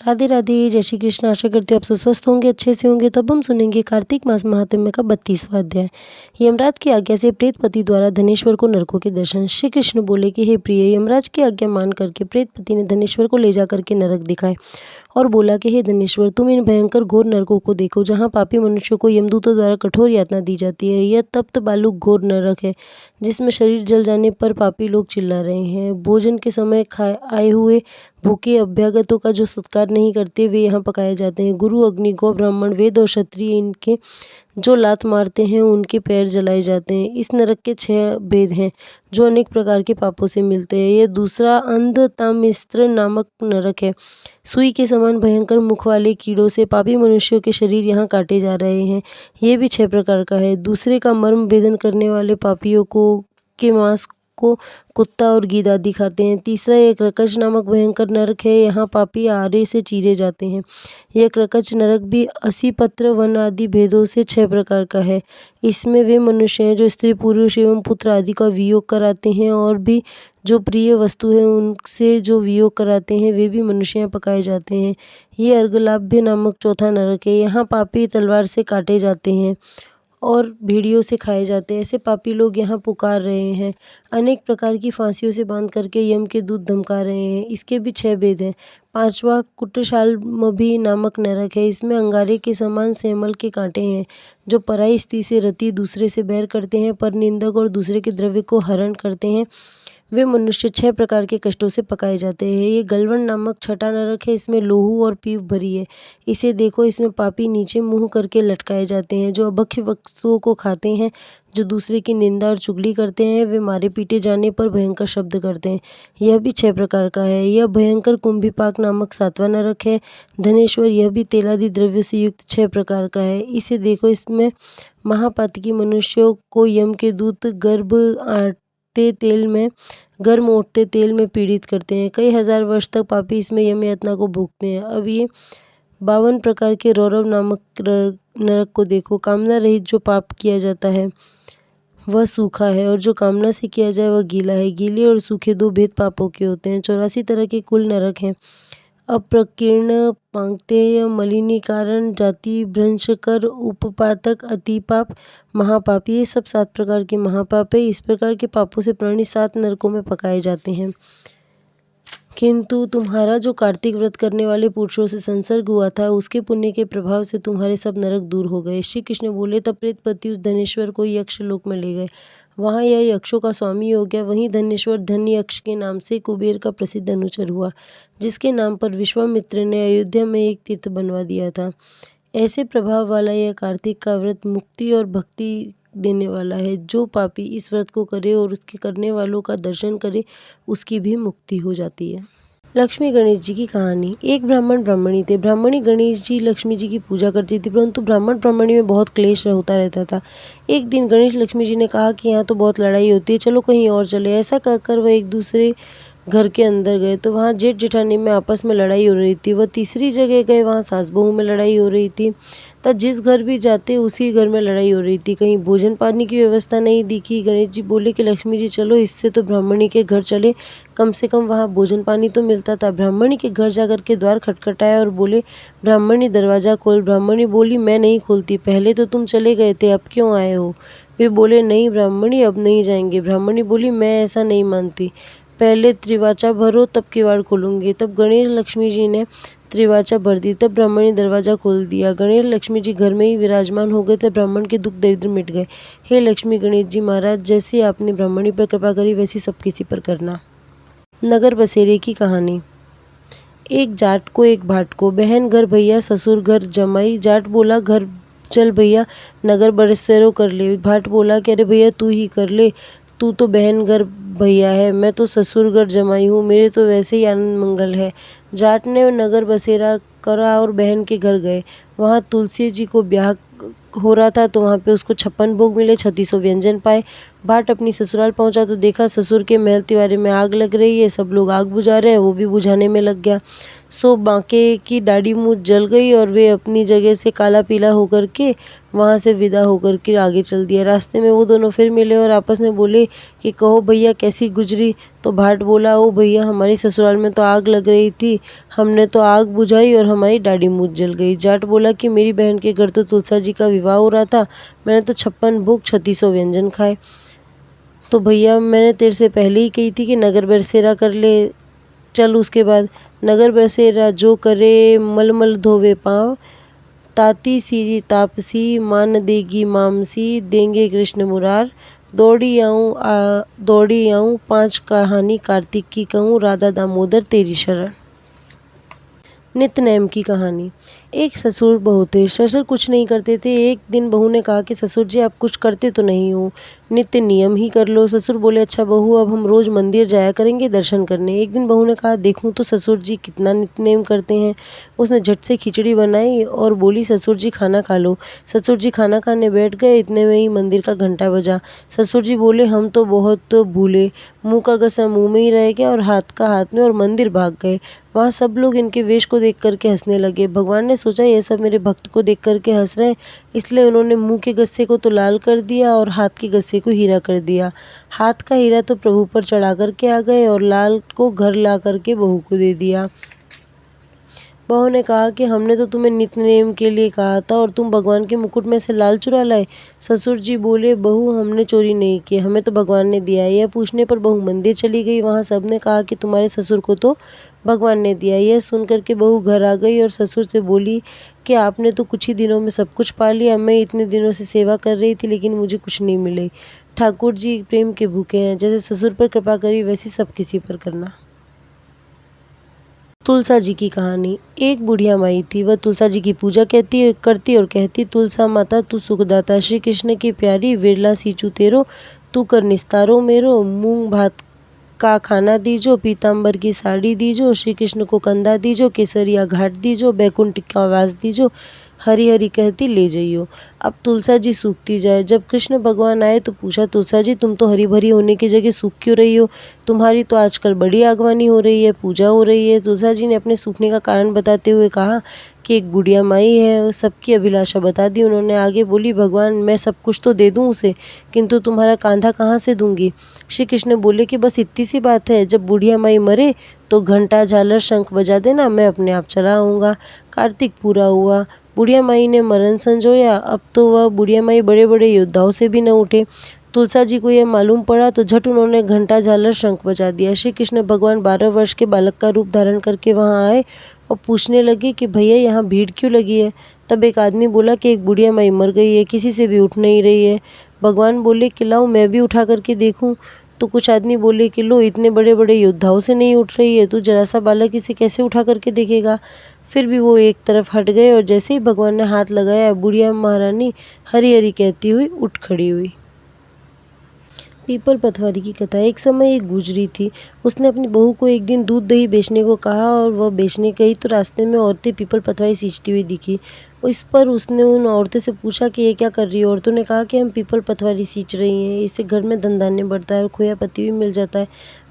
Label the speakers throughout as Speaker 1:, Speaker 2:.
Speaker 1: राधे राधे, जय श्री कृष्ण। आशा करती हूँ आप सब स्वस्थ होंगे, अच्छे से होंगे। तब हम सुनेंगे कार्तिक मास महात्म्य का 32वां अध्याय। यमराज की आज्ञा से प्रेतपति द्वारा धनेश्वर को नरकों के दर्शन। श्री कृष्ण बोले कि हे प्रिय, यमराज की आज्ञा मान करके प्रेतपति ने धनेश्वर को ले जाकर के नरक दिखाए और बोला कि हे धनेश्वर, तुम इन भयंकर घोर नरकों को देखो, जहाँ पापी मनुष्यों को यमदूतों द्वारा कठोर यातना दी जाती है। यह तप्त बालू घोर नरक है, जिसमें शरीर जल जाने पर पापी लोग चिल्ला रहे हैं। भोजन के समय आए हुए भूखे अभ्यागतों का जो सत्कार नहीं करते, वे यहाँ पकाए जाते हैं। गुरु, अग्नि, गौ, ब्राह्मण, वेद और क्षत्रिय इनके जो लात मारते हैं, उनके पैर जलाए जाते हैं। इस नरक के 6 भेद हैं, जो अनेक प्रकार के पापों से मिलते हैं। यह दूसरा अंधतामिस्त्र नामक नरक है। सुई के समान भयंकर मुख वाले कीड़ों से पापी मनुष्यों के शरीर यहाँ काटे जा रहे हैं। ये भी 6 प्रकार का है। दूसरे का मर्म भेदन करने वाले पापियों को के मांस को कुत्ता और गीद आदि खाते हैं। तीसरा एक क्रकच नामक भयंकर नरक है। यहाँ पापी आरे से चीरे जाते हैं। यह क्रकच नरक भी 80 पत्र वन आदि भेदों से 6 प्रकार का है। इसमें वे मनुष्य हैं जो स्त्री, पुरुष एवं पुत्र आदि का वियोग कराते हैं, और भी जो प्रिय वस्तु है उनसे जो वियोग कराते हैं, वे भी मनुष्य यहाँ पकाए जाते हैं। ये अर्गलाभ्य नामक चौथा नरक है। यहाँ पापी तलवार से काटे जाते हैं और भेड़ियों से खाए जाते हैं। ऐसे पापी लोग यहाँ पुकार रहे हैं। अनेक प्रकार की फांसियों से बांध करके यम के दूत धमका रहे हैं। इसके भी 6 भेद हैं। 5वां कुटशालमभी नामक नरक है। इसमें अंगारे के समान सेमल के कांटे हैं, जो पराई स्त्री से रति दूसरे से बैर करते हैं, पर निंदक और दूसरे के द्रव्य को हरण करते हैं। वे मनुष्य 6 प्रकार के कष्टों से पकाए जाते हैं। ये गलवन नामक छठा नरक है। इसमें लोहू और पीप भरी है। इसे देखो, इसमें पापी नीचे मुंह करके लटकाए जाते हैं, जो अभक्ष्य वस्तुओं को खाते हैं, जो दूसरे की निंदा और चुगली करते हैं। वे मारे पीटे जाने पर भयंकर शब्द करते हैं। यह भी 6 प्रकार का है। यह भयंकर कुंभीपाक नामक 7वां नरक है। धनेश्वर, यह भी तेलादि द्रव्य से युक्त 6 प्रकार का है। इसे देखो, इसमें महापातकी मनुष्यों को यम के दूत गर्म उठते तेल में पीड़ित करते हैं। कई हजार वर्ष तक पापी इसमें यम यातना को भोगते हैं। अब ये 52 प्रकार के रौरव नामक नरक को देखो। कामना रहित जो पाप किया जाता है वह सूखा है, और जो कामना से किया जाए वह गीला है। गीले और सूखे 2 भेद पापों के होते हैं। 84 तरह के कुल नरक हैं। अप्रकीर्ण, पांक्तेय, मलिनीकरण, जाति भ्रंशकर, उपपातक, अतिपाप, महापाप, ये सब 7 प्रकार के महापाप है। इस प्रकार के पापों से प्राणी 7 नरकों में पकाए जाते हैं। किंतु तुम्हारा जो कार्तिक व्रत करने वाले पुरुषों से संसर्ग हुआ था, उसके पुण्य के प्रभाव से तुम्हारे सब नरक दूर हो गए। श्री कृष्ण बोले, तब प्रेतपति उस धनेश्वर को यक्ष लोक में ले गए। वहाँ यह यक्षों का स्वामी हो गया। वहीं धनेश्वर धन यक्ष के नाम से कुबेर का प्रसिद्ध अनुचर हुआ, जिसके नाम पर विश्वामित्र ने अयोध्या में एक तीर्थ बनवा दिया था। ऐसे प्रभाव वाला यह कार्तिक का व्रत मुक्ति और भक्ति देने वाला है। जो पापी इस व्रत को करे और उसके करने वालों का दर्शन करे, उसकी भी मुक्ति हो जाती है। लक्ष्मी गणेश जी की कहानी। एक ब्राह्मण ब्राह्मणी थे। ब्राह्मणी गणेश जी लक्ष्मी जी की पूजा करती थी, परंतु ब्राह्मण ब्राह्मणी में बहुत क्लेश होता रहता था। एक दिन गणेश लक्ष्मी जी ने कहा कि यहाँ तो बहुत लड़ाई होती है, चलो कहीं और चले। ऐसा कहकर वह एक दूसरे घर के अंदर गए तो वहाँ जेठ जेठानी में आपस में लड़ाई हो रही थी। वह तीसरी जगह गए, वहाँ सास बहू में लड़ाई हो रही थी। तब जिस घर भी जाते उसी घर में लड़ाई हो रही थी। कहीं भोजन पानी की व्यवस्था नहीं दिखी। गणेश जी बोले कि लक्ष्मी जी चलो, इससे तो ब्राह्मणी के घर चले, कम से कम वहाँ भोजन पानी तो मिलता था। ब्राह्मणी के घर जाकर के द्वार खटखटाया और बोले, ब्राह्मणी दरवाज़ा खोल। ब्राह्मणी बोली, मैं नहीं खोलती, पहले तो तुम चले गए थे, अब क्यों आए हो? वे बोले, नहीं ब्राह्मणी, अब नहीं जाएंगे। ब्राह्मणी बोली, मैं ऐसा नहीं मानती, पहले त्रिवाचा भरो तब किवाड़ खोलूंगी। तब गणेश लक्ष्मी जी ने त्रिवाचा भर दी। तब ब्राह्मण ने दरवाजा खोल दिया। गणेश लक्ष्मी जी घर में ही विराजमान हो गए थे। ब्राह्मण के दुख दरिद्र मिट गए। हे लक्ष्मी गणेश जी महाराज, जैसे आपने ब्राह्मणी पर कृपा करी, वैसी सब किसी पर करना। नगर बसेरे की कहानी। एक जाट को एक भाट को। बहन घर भैया, ससुर घर जमाई। जाट बोला, घर चल भैया, नगर बसेरो कर ले। भाट बोला कि अरे भैया तू ही कर ले, तू तो बहन घर भैया है, मैं तो ससुर घर जमाई हूँ, मेरे तो वैसे ही आनंद मंगल है। जाट ने नगर बसेरा करा और बहन के घर गए। वहाँ तुलसी जी को ब्याह हो रहा था, तो वहाँ पे उसको 56 भोग मिले, 3600 व्यंजन पाए। भाट अपनी ससुराल पहुँचा तो देखा ससुर के महल तिवारी में आग लग रही है। सब लोग आग बुझा रहे हैं, वो भी बुझाने में लग गया। सो बांके की दाढ़ी मूछ जल गई और वे अपनी जगह से काला पीला होकर के वहाँ से विदा होकर के आगे चल दिया। रास्ते में वो दोनों फिर मिले और आपस में बोले कि कहो भैया कैसी गुजरी? तो भाट बोला, ओ भैया, हमारी ससुराल में तो आग लग रही थी, गई। हमने तो आग बुझाई और हमारी डाढ़ी मूंछ जल गई। जाट बोला कि मेरी बहन के घर तो तुलसा जी का विवाह हो रहा था, मैंने तो 56 भोग 3600 व्यंजन खाए। तो भैया मैंने तेरे से पहले ही कही थी कि नगर बरसेरा कर ले। चल उसके बाद नगर बरसेरा जो करे मलमल धोवे पाँव, ताती सीरी तापसी मान देगी मामसी, देंगे कृष्ण मुरार, दौड़ी आऊँ 5 कहानी कार्तिक की कहूँ, राधा दामोदर तेरी शरण। नित्य की कहानी। एक ससुर बहू थे। ससुर कुछ नहीं करते थे। एक दिन बहू ने कहा कि ससुर जी आप कुछ करते तो नहीं हो, नित्य नियम ही कर लो। ससुर बोले अच्छा बहू अब हम रोज मंदिर जाया करेंगे दर्शन करने। एक दिन बहू ने कहा देखूं तो ससुर जी कितना नित्य नेम करते हैं। उसने झट से खिचड़ी बनाई और बोली ससुर जी खाना खा लो। ससुर जी खाना खाने बैठ गए, इतने में ही मंदिर का घंटा बजा। ससुर जी बोले हम तो बहुत भूले, मुँह का गसा मुँह में ही रह गया और हाथ का हाथ में, और मंदिर भाग गए। वहाँ सब लोग इनके वेश को देख करके हंसने लगे। भगवान ने सोचा ये सब मेरे भक्त को देख करके हंस रहे हैं, इसलिए उन्होंने मुंह के गस्से को तो लाल कर दिया और हाथ के गस्से को हीरा कर दिया। हाथ का हीरा तो प्रभु पर चढ़ा करके आ गए और लाल को घर ला करके बहू को दे दिया। बहू ने कहा कि हमने तो तुम्हें नित्य नेम के लिए कहा था और तुम भगवान के मुकुट में से लाल चुरा लाए। ससुर जी बोले बहू हमने चोरी नहीं की, हमें तो भगवान ने दिया। यह पूछने पर बहू मंदिर चली गई। वहाँ सबने कहा कि तुम्हारे ससुर को तो भगवान ने दिया। यह सुनकर के बहू घर आ गई और ससुर से बोली कि आपने तो कुछ ही दिनों में सब कुछ पा लिया। मैं इतने दिनों से सेवा कर रही थी लेकिन मुझे कुछ नहीं मिले। ठाकुर जी प्रेम के भूखे हैं, जैसे ससुर पर कृपा करी वैसी सब किसी पर करना। तुलसा जी की कहानी। एक बुढ़िया माई थी। वह तुलसा जी की पूजा करती और कहती तुलसा माता तू सुखदाता, श्री कृष्ण की प्यारी, विरला सींचू तेरो, तू कर निस्तारो मेरो, मूंग भात का खाना दीजो, पीताम्बर की साड़ी दीजो, श्री कृष्ण को कंधा दीजो, केसरिया घाट दीजो, बैकुंठ का वास दीजो, हरी हरी कहती ले जाइयो। अब तुलसा जी सूखती जाए। जब कृष्ण भगवान आए तो पूछा तुलसा जी तुम तो हरी भरी होने की जगह सूख क्यों रही हो? तुम्हारी तो आजकल बड़ी आगवानी हो रही है, पूजा हो रही है। तुलसा जी ने अपने सूखने का कारण बताते हुए कहा कि एक बुढ़िया माई है, सबकी अभिलाषा बता दी उन्होंने। आगे बोली भगवान मैं सब कुछ तो दे दूँ उसे, किंतु तुम्हारा कांधा कहाँ से दूंगी? श्री कृष्ण बोले कि बस इतनी सी बात है, जब बुढ़िया माई मरे तो घंटा झालर शंख बजा देना, मैं अपने आप चला आऊँगा। कार्तिक पूरा हुआ। बुढ़िया माई ने मरण संजोया। अब तो वह बुढ़िया माई बड़े बड़े योद्धाओं से भी न उठे। तुलसा जी को यह मालूम पड़ा तो झट उन्होंने घंटा झालर शंख बजा दिया। श्री कृष्ण भगवान 12 वर्ष के बालक का रूप धारण करके वहाँ आए और पूछने लगे कि भैया यहाँ भीड़ क्यों लगी है? तब एक आदमी बोला कि एक बुढ़िया माई मर गई है, किसी से भी उठ नहीं रही है। भगवान बोले कि लाओ मैं भी उठा करके देखूं। तो कुछ आदमी बोले कि लो इतने बड़े बड़े योद्धाओं से नहीं उठ रही है, तो जरा सा बालक इसे कैसे उठा करके देखेगा? फिर भी वो एक तरफ हट गए और जैसे ही भगवान ने हाथ लगाया बुढ़िया महारानी हरी हरी कहती हुई उठ खड़ी हुई। पीपल पतवारी की कथा। एक समय एक गुजरी थी। उसने अपनी बहू को एक दिन दूध दही बेचने को कहा और वह बेचने गई तो रास्ते में औरतें पीपल पतवारी सींचती हुई दिखी। इस पर उसने उन औरतों से पूछा कि ये क्या कर रही है? औरतों ने कहा कि हम पीपल पतवारी सींच रही हैं, इससे घर में धन धान्य बढ़ता है और खोया पति भी मिल जाता है।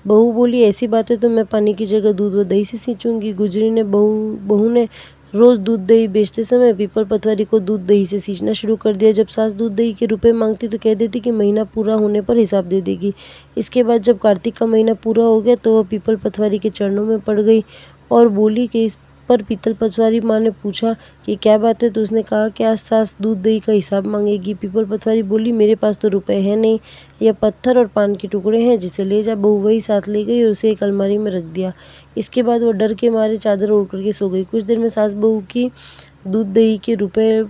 Speaker 1: बहू बोली ऐसी बातें तो मैं पानी की जगह दूध व दही से सींचूंगी। गुजरी ने बहू ने रोज दूध दही बेचते समय पीपल पतवारी को दूध दही से सींचना शुरू कर दिया। जब सास दूध दही के रुपए मांगती तो कह देती कि महीना पूरा होने पर हिसाब दे देगी। इसके बाद जब कार्तिक का महीना पूरा हो गया तो वह पीपल पतवारी के चरणों में पड़ गई और बोली कि इस पर पीपल पतवारी माँ ने पूछा कि क्या बात है? तो उसने कहा कि आज सास दूध दही का हिसाब मांगेगी। पीपल पतवारी बोली मेरे पास तो रुपए हैं नहीं, यह पत्थर और पान के टुकड़े हैं, जिसे ले जा। बहू वही साथ ले गई और उसे एक अलमारी में रख दिया। इसके बाद वह डर के मारे चादर ओढ़ करके सो गई। कुछ देर में सास बहू की दूध दही के रुपए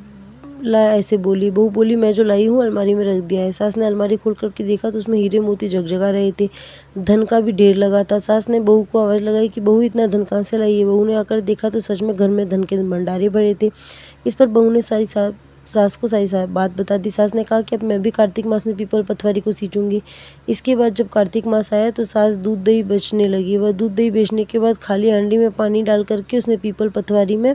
Speaker 1: ला ऐसे बोली। बहू बोली मैं जो लाई हूँ अलमारी में रख दिया है। सास ने अलमारी खोल करके देखा तो उसमें हीरे मोती जगजगा रहे थे, धन का भी ढेर लगा था। सास ने बहू को आवाज़ लगाई कि बहू इतना धन कहाँ से लाई है? बहू ने आकर देखा तो सच में घर में धन के भंडारे भरे थे। इस पर बहू ने सास को सारी बात बता दी। सास ने कहा कि अब मैं भी कार्तिक मास में पीपल पतवारी को सींचूंगी। इसके बाद जब कार्तिक मास आया तो सास दूध दही बेचने लगी। वह दूध दही बेचने के बाद खाली हांडी में पानी डाल करके उसने पीपल पतवारी में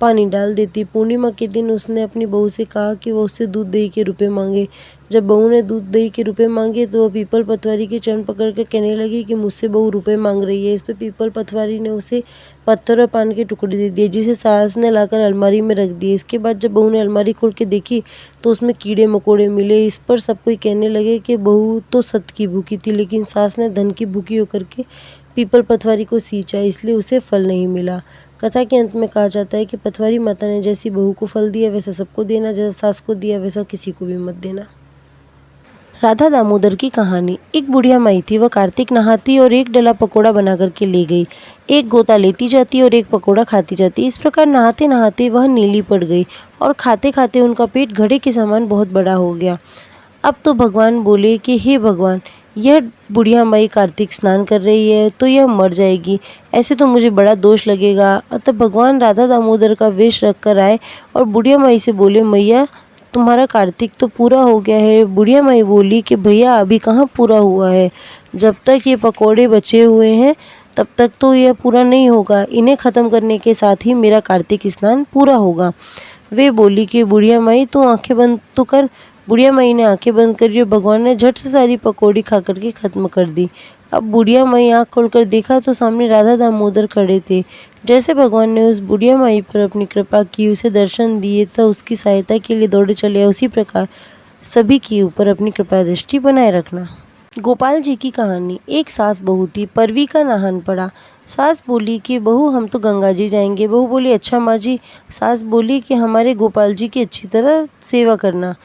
Speaker 1: पानी डाल देती। पूर्णिमा के दिन उसने अपनी बहू से कहा कि वह उससे दूध दही के रुपए मांगे। जब बहू ने दूध दही के रुपए मांगे तो वह पीपल पतवारी के चरण पकड़ कर कहने लगी कि मुझसे बहू रुपए मांग रही है। इस पर पीपल पतवारी ने उसे पत्थर और पान के टुकड़े दे दिए, जिसे सास ने लाकर अलमारी में रख दिए। इसके बाद जब बहू ने अलमारी खोल के देखी तो उसमें कीड़े मकोड़े मिले। इस पर सब कोई कहने लगे कि बहू तो सत की भूखी थी, लेकिन सास ने धन की भूखी होकर के पीपल पतवारी को सींचा, इसलिए उसे फल नहीं मिला। कथा के अंत में कहा जाता है कि पतवारी माता ने जैसी बहू को फल दिया वैसा सबको देना, जैसा सास को दिया वैसा किसी को भी मत देना। राधा दामोदर की कहानी। एक बुढ़िया माई थी, वह कार्तिक नहाती और एक डला पकोड़ा बना करके ले गई। एक गोता लेती जाती और एक पकोड़ा खाती जाती। इस प्रकार नहाते नहाते वह नीली पड़ गई और खाते खाते उनका पेट घड़े के समान बहुत बड़ा हो गया। अब तो भगवान बोले कि हे भगवान, यह बुढ़िया माई कार्तिक स्नान कर रही है तो यह मर जाएगी, ऐसे तो मुझे बड़ा दोष लगेगा। अतः भगवान राधा दामोदर का वेश रख कर आए और बुढ़िया माई से बोले, मैया तुम्हारा कार्तिक तो पूरा हो गया है। बुढ़िया माई बोली कि भैया अभी कहाँ पूरा हुआ है, जब तक ये पकोड़े बचे हुए हैं तब तक तो यह पूरा नहीं होगा, इन्हें ख़त्म करने के साथ ही मेरा कार्तिक स्नान पूरा होगा। वे बोली कि बुढ़िया माई तू आंखें बंद तो कर। बुढ़िया माई ने आंखें बंद करी और भगवान ने झट से सारी पकौड़ी खा करके ख़त्म कर दी। अब बुढ़िया माई आँख खोलकर देखा तो सामने राधा दामोदर खड़े थे। जैसे भगवान ने उस बुढ़िया माई पर अपनी कृपा की, उसे दर्शन दिए तो उसकी सहायता के लिए दौड़े चले, उसी प्रकार सभी के ऊपर अपनी कृपा दृष्टि बनाए रखना। गोपाल जी की कहानी। एक सास बहू थी, परवी का नहान पड़ा। सास बोली कि बहू हम तो गंगा जी जाएंगे। बहू बोली अच्छा माँ जी। सास बोली कि हमारे गोपाल जी की अच्छी तरह सेवा करना।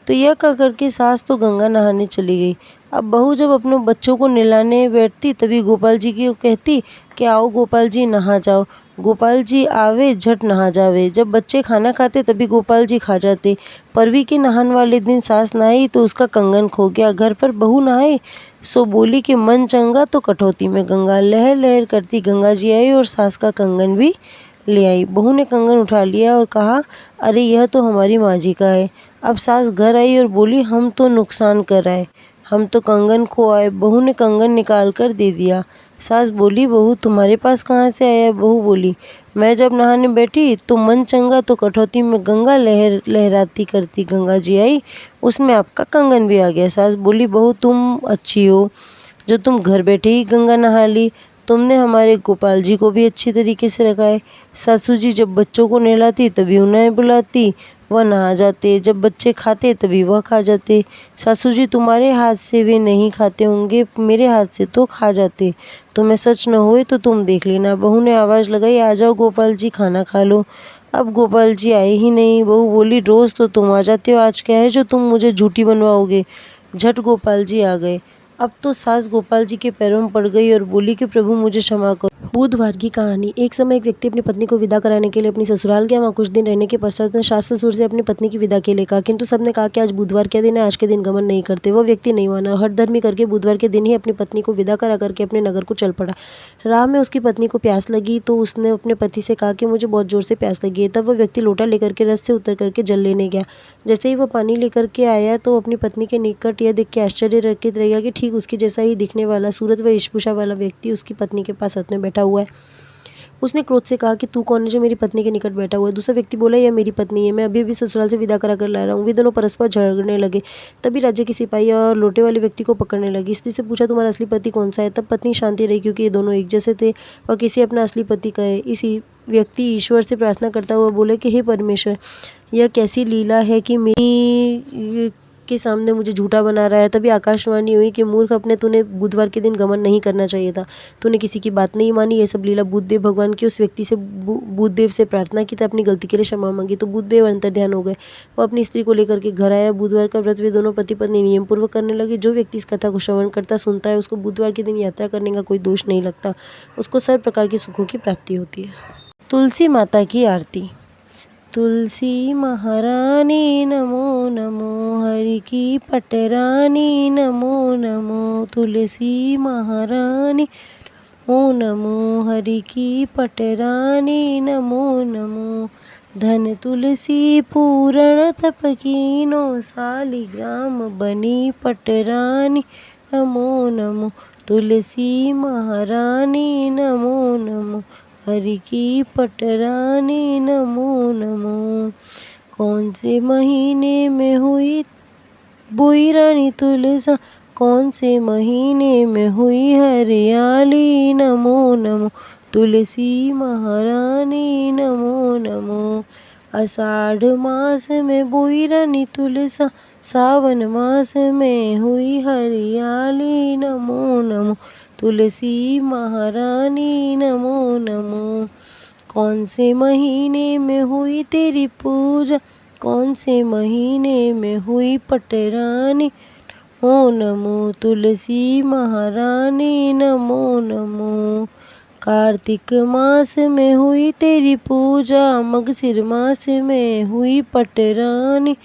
Speaker 1: तो यह कह करके सास तो गंगा नहाने चली गई। अब बहू जब अपने बच्चों को नहलाने बैठती तभी गोपाल जी की कहती कि आओ गोपाल जी नहा जाओ। गोपाल जी आवे झट नहा जावे। जब बच्चे खाना खाते तभी गोपाल जी खा जाते। परवी के नहान वाले दिन सास नहाई तो उसका कंगन खो गया। घर पर बहू नहाए सो बोली कि मन चंगा तो कटौती में गंगा। लहर लहर करती गंगा जी आई और सास का कंगन भी ले आई। बहू ने कंगन उठा लिया और कहा अरे यह तो हमारी माँ जी का है। अब सास घर आई और बोली हम तो नुकसान कर आए, हम तो कंगन खो आए। बहू ने कंगन निकाल कर दे दिया। सास बोली बहू तुम्हारे पास कहाँ से आया? बहू बोली मैं जब नहाने बैठी तो मन चंगा तो कटौती में गंगा, लहर लहराती करती गंगा जी आई, उसमें आपका कंगन भी आ गया। सास बोली बहू तुम अच्छी हो जो तुम घर बैठे ही गंगा नहा ली, तुमने हमारे गोपाल जी को भी अच्छी तरीके से रखा है। सासू जी जब बच्चों को नहलाती तभी उन्हें बुलाती, वह नहा जाते। जब बच्चे खाते तभी वह खा जाते। सासू जी तुम्हारे हाथ से वे नहीं खाते होंगे, मेरे हाथ से तो खा जाते। तुम्हें सच न होए तो तुम देख लेना। बहू ने आवाज़ लगाई आ जाओ गोपाल जी खाना खा लो। अब गोपाल जी आए ही नहीं। बहू बोली रोज़ तो तुम आ जाते हो, आज क्या है जो तुम मुझे झूठी बनवाओगे? झट गोपाल जी आ गए। अब तो सास गोपाल जी के पैरों में पड़ गई और बोली कि प्रभु मुझे क्षमा करो। बुधवार की कहानी। एक समय एक व्यक्ति अपनी पत्नी को विदा कराने के लिए अपनी ससुराल गया। वहाँ कुछ दिन रहने के पश्चात उसने सास ससुर से अपनी पत्नी की विदा के लिए कहा, किंतु सबने कहा कि आज बुधवार क्या दिन है, आज के दिन गमन नहीं करते। वह व्यक्ति नहीं माना, हठधर्मी करके बुधवार के दिन ही अपनी पत्नी को विदा करा करके अपने नगर को चल पड़ा। राह में उसकी पत्नी को प्यास लगी तो उसने अपने पति से कहा कि मुझे बहुत जोर से प्यास लगी है। तब वह व्यक्ति लोटा लेकर के रथ से उतर करके जल लेने गया। जैसे ही वह पानी लेकर के आया तो अपनी पत्नी के निकट यह देख के आश्चर्यचकित रह गया कि ठीक उसकी जैसा ही दिखने वाला सूरत व वेशभूषा वाला व्यक्ति उसकी पत्नी के पास रथ में बैठा हुआ है। उसने क्रोध से कहा कि तू कौन है जो मेरी पत्नी के निकट बैठा हुआ है? दूसरा व्यक्ति बोला यह मेरी पत्नी है, मैं अभी अभी ससुराल से विदा करा कर ला रहा हूँ। वे दोनों परस्पर झगड़ने लगे। तभी राज्य की सिपाही और लोटे वाले व्यक्ति को पकड़ने लगी। स्त्री से पूछा तुम्हारा असली पति कौन सा है? तब पत्नी शांति रही क्योंकि ये दोनों एक जैसे थे और किसी अपना असली पति कहे। इसी व्यक्ति ईश्वर से प्रार्थना करता हुआ बोले कि हे परमेश्वर, यह कैसी लीला है कि मेरी के सामने मुझे झूठा बना रहा है। तभी आकाशवाणी हुई कि मूर्ख, अपने तूने बुधवार के दिन गमन नहीं करना चाहिए था, तूने किसी की बात नहीं मानी। ये सब लीला बुद्धदेव भगवान की। उस व्यक्ति से बुद्धदेव से प्रार्थना की तो अपनी गलती के लिए क्षमा मांगी तो बुद्धदेव अंतर्ध्यान हो गए। वो अपनी स्त्री को लेकर के घर आया। बुधवार का व्रत वे दोनों पति पत्नी नियम पूर्वक करने लगे। जो व्यक्ति इस कथा को श्रवण करता सुनता है उसको बुधवार के दिन यात्रा करने का कोई दोष नहीं लगता, उसको सर्व प्रकार के सुखों की प्राप्ति होती है। तुलसी माता की आरती। तुलसी महारानी नमो नमो, हरि की पटरानी नमो नमो। तुलसी महारानी नमो नमो, हरि की पटरानी नमो नमो। धन तुलसी पूरण तप कीनो, सालिग्राम बनी पटरानी नमो नमो। तुलसी महारानी नमो नमो, हरि की पटरानी नमो नमो। कौन से महीने में हुई बोई रानी तुलसा, कौन से महीने में हुई हरियाली नमो नमो। तुलसी महारानी नमो नमो। आषाढ़ मास में बोई रानी तुलसा, सावन मास में हुई हरियाली नमो नमो। तुलसी महारानी नमो नमो। कौन से महीने में हुई तेरी पूजा, कौन से महीने में हुई पटरानी, ओ नमो तुलसी महारानी नमो नमो। कार्तिक मास में हुई तेरी पूजा, मगसिर मास में हुई पटरानी,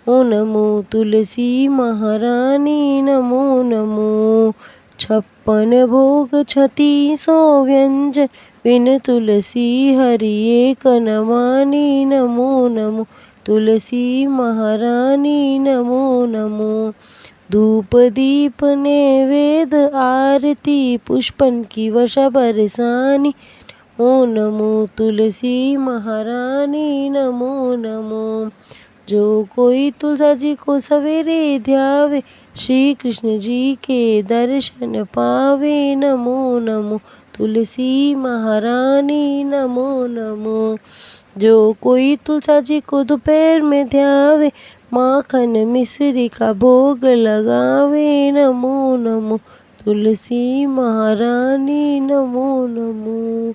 Speaker 1: ओ नमो तुलसी महारानी नमो नमो। 56 भोग 3600 व्यंजन, बिन तुलसी हरि एक न मानी, नमो नमो तुलसी महारानी नमो नमो। धूप दीप नैवेद्य आरती, पुष्पन की वर्षा बरसानी, ओ नमो तुलसी महारानी नमो नमो। जो कोई तुलसा जी को सवेरे ध्यावे, श्री कृष्ण जी के दर्शन पावे, नमो नमो तुलसी महारानी नमो नमो। जो कोई तुलसा जी को दोपहर में ध्यावे, माखन मिश्री का भोग लगावे, नमो नमो तुलसी महारानी नमो नमो।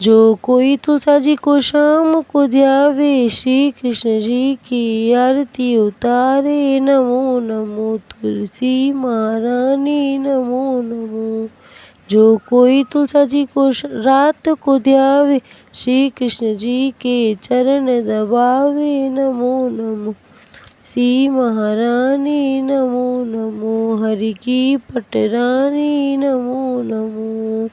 Speaker 1: जो कोई तुलसा जी को शाम को ध्यावे, श्री कृष्ण जी की आरती उतारे, नमो नमो तुलसी महारानी नमो नमो। जो कोई तुलसा जी को रात को ध्यावे, श्री कृष्ण जी के चरण दबावे, नमो नमो तुलसी महारानी नमो नमो। हरि की पटरानी नमो नमो।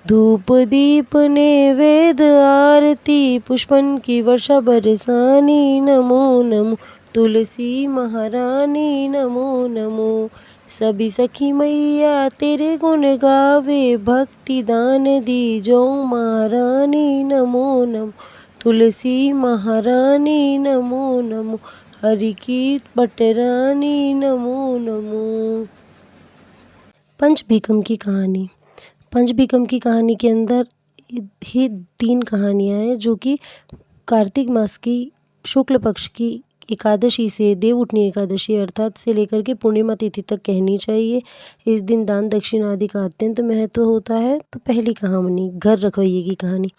Speaker 1: धूप दीप नैवेद्य आरती, पुष्पन की वर्षा बरसानी, नमो नमो तुलसी महारानी नमो नमो। सभी सखी मैया तेरे गुण गावे, भक्ति दान दी जो महारानी, नमो नमो तुलसी महारानी नमो नमो। हरि की पटरानी नमो नमो। पंचभीकम की कहानी। पंचभीकम की कहानी के अंदर ही 3 कहानियाँ हैं जो कि कार्तिक मास की शुक्ल पक्ष की एकादशी से देवउठनी एकादशी अर्थात से लेकर के पूर्णिमा तिथि तक कहनी चाहिए। इस दिन दान दक्षिणा आदि का अत्यंत महत्व होता है। तो पहली कहानी घर रखवैये की कहानी।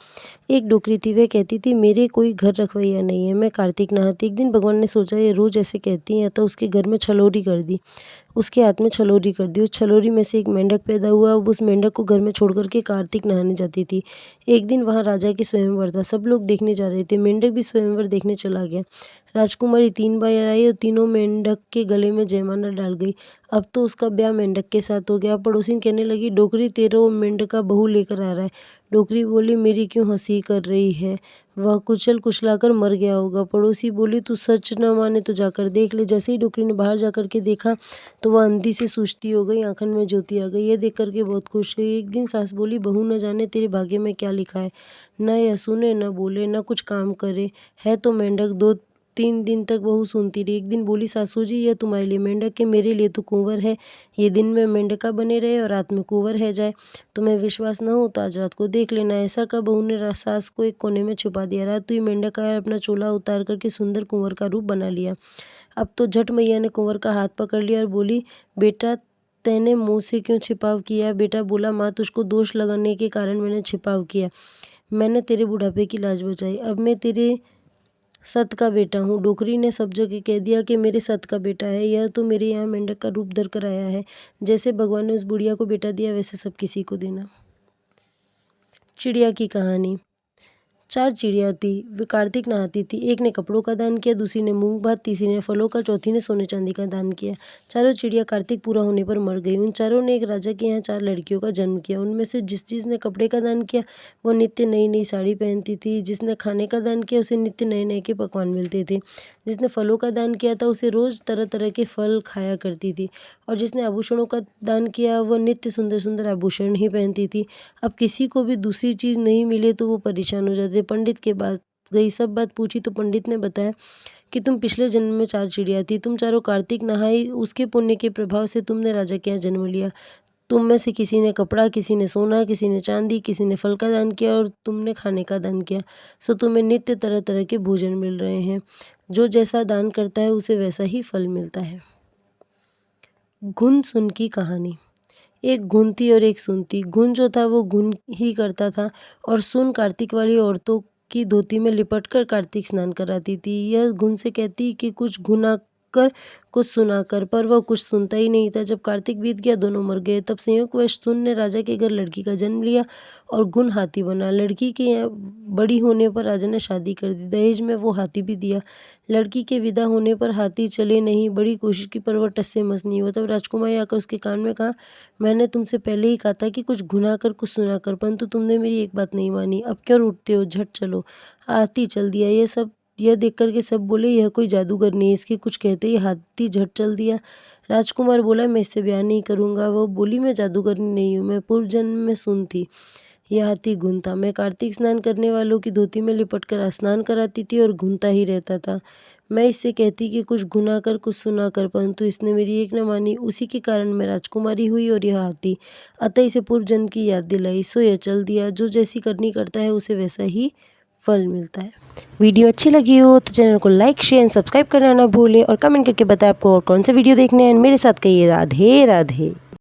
Speaker 1: एक डोकरी थी, वह कहती थी मेरे कोई घर रखवैया नहीं है, मैं कार्तिक नहाती। एक दिन भगवान ने सोचा ये रोज़ ऐसे कहती हैं, तो उसके घर में छलोरी कर दी, उसके हाथ में छलोरी कर दी। उस छलोरी में से एक मेंढक पैदा हुआ। अब उस मेंढक को घर में छोड़ करके कार्तिक नहाने जाती थी। एक दिन वहाँ राजा की स्वयंवर था, सब लोग देखने जा रहे थे, मेंढक भी स्वयंवर देखने चला गया। राजकुमारी 3 बार आई और तीनों मेंढक के गले में जयमाला डाल गई। अब तो उसका ब्याह मेंढक के साथ हो गया। पड़ोसिन कहने लगी डोकरी तेरा वो मेंढक का बहू लेकर आ रहा है। डोकरी बोली मेरी क्यों हंसी कर रही है, वह कुचल कुचलाकर मर गया होगा। पड़ोसी बोली तू सच न माने तो जाकर देख ले। जैसे ही डोकरी ने बाहर जा कर के देखा तो वह अंधी से सूझती हो गई, आंखन में ज्योति आ गई। यह देख करके बहुत खुश हुई। एक दिन सास बोली बहू न जाने तेरे भाग्य में क्या लिखा है, न यह सुने न बोले न कुछ काम करे, है तो मेंढक। 2-3 दिन तक बहू सुनती रही। एक दिन बोली सासू जी यह तुम्हारे लिए मेंढक है, मेरे लिए तो कुंवर है। ये दिन में मेंढका बने रहे और रात में कुंवर है जाए। तुम्हें विश्वास न हो तो आज रात को देख लेना। ऐसा कहा बहू ने सास को एक कोने में छुपा दिया। रात हुई, मेंढक आया, अपना चोला उतार करके सुंदर कुंवर का रूप बना लिया। अब तो झट मैया ने कुंवर का हाथ पकड़ लिया और बोली बेटा तैने मुँह से क्यों छिपाव किया। बेटा बोला माँ तुझको दोष लगाने के कारण मैंने छिपाव किया, मैंने तेरे बुढ़ापे की लाज बचाई, अब मैं तेरे सत का बेटा हूँ। डोकरी ने सब जगह कह दिया कि मेरे सत का बेटा है, यह तो मेरे यहाँ मेंढक का रूप धर कर आया है। जैसे भगवान ने उस बुढ़िया को बेटा दिया वैसे सब किसी को देना। चिड़िया की कहानी। 4 चिड़िया थी, वे कार्तिक नहाती थी। एक ने कपड़ों का दान किया, दूसरी ने मूंग भात, तीसरी ने फलों का, चौथी ने सोने चांदी का दान किया। चारों चिड़िया कार्तिक पूरा होने पर मर गई। उन चारों ने एक राजा के यहाँ 4 लड़कियों का जन्म किया। उनमें से जिसने कपड़े का दान किया वह नित्य नई नई साड़ी पहनती थी। जिसने खाने का दान किया उसे नित्य नए नए के पकवान मिलते थे। जिसने फलों का दान किया था उसे रोज़ तरह तरह के फल खाया करती थी। और जिसने आभूषणों का दान किया वह नित्य सुंदर सुंदर आभूषण ही पहनती थी। अब किसी को भी दूसरी चीज़ नहीं मिले तो वो परेशान हो जाते। पंडित के पास गई, सब बात पूछी तो पंडित ने बताया कि तुम पिछले जन्म में 4 चिड़िया थी, तुम चारों कार्तिक नहाई, उसके पुण्य के प्रभाव से तुमने राजा के यहाँ जन्म लिया। तुम में से किसी ने कपड़ा, किसी ने सोना, किसी ने चांदी, किसी ने फल का दान किया और तुमने खाने का दान किया। सो तुम्हें नित्य तरह तरह के भोजन मिल रहे हैं। जो जैसा दान करता है उसे वैसा ही फल मिलता है। घुन सुन की कहानी। एक घुन थी और एक सुन थी। घुन जो था वो घुन ही करता था और सुन कार्तिक वाली औरतों की धोती में लिपट कर कार्तिक स्नान कराती थी। यह घुन से कहती कि कुछ घुना कर कुछ सुना कर, पर वह कुछ सुनता ही नहीं था। जब कार्तिक बीत गया, दोनों मर गए। तब संयोगवश सुन ने राजा के घर लड़की का जन्म लिया और घुन हाथी बना। लड़की के यहाँ बड़ी होने पर राजा ने शादी कर दी। दहेज में वो हाथी भी दिया। लड़की के विदा होने पर हाथी चले नहीं, बड़ी कोशिश की, पर वह टस से मस नहीं हुआ। तब राजकुमारी आकर उसके कान में कहा, मैंने तुमसे पहले ही कहा था कि कुछ घुना कर कुछ सुना कर, परंतु तुमने मेरी एक बात नहीं मानी। अब क्यों रूठते हो? झट चलो। हाथी चल दिया। यह देख कर के सब बोले, यह कोई जादूगर नहीं। इसके कुछ कहते ही हाथी झट चल दिया। राजकुमार बोला, मैं इससे ब्याह नहीं करूँगा। वो बोली, मैं जादूगरनी नहीं हूँ, मैं पूर्व जन्म में सुन थी। यह हाथी घुन था। मैं कार्तिक स्नान करने वालों की धोती में लिपट कर स्नान कराती थी और घुनता ही रहता था। मैं इससे कहती कि कुछ घुना कर कुछ सुना कर, परंतु इसने मेरी एक न मानी। उसी के कारण मैं राजकुमारी हुई और यह हाथी। अतः इसे पूर्व जन्म की याद दिलाई, सो यह चल दिया। जो जैसी करनी करता है उसे वैसा ही फल मिलता है। वीडियो अच्छी लगी हो तो चैनल को लाइक शेयर सब्सक्राइब करना ना भूले और कमेंट करके बताएं आपको और कौन से वीडियो देखने हैं। मेरे साथ कहिए राधे राधे।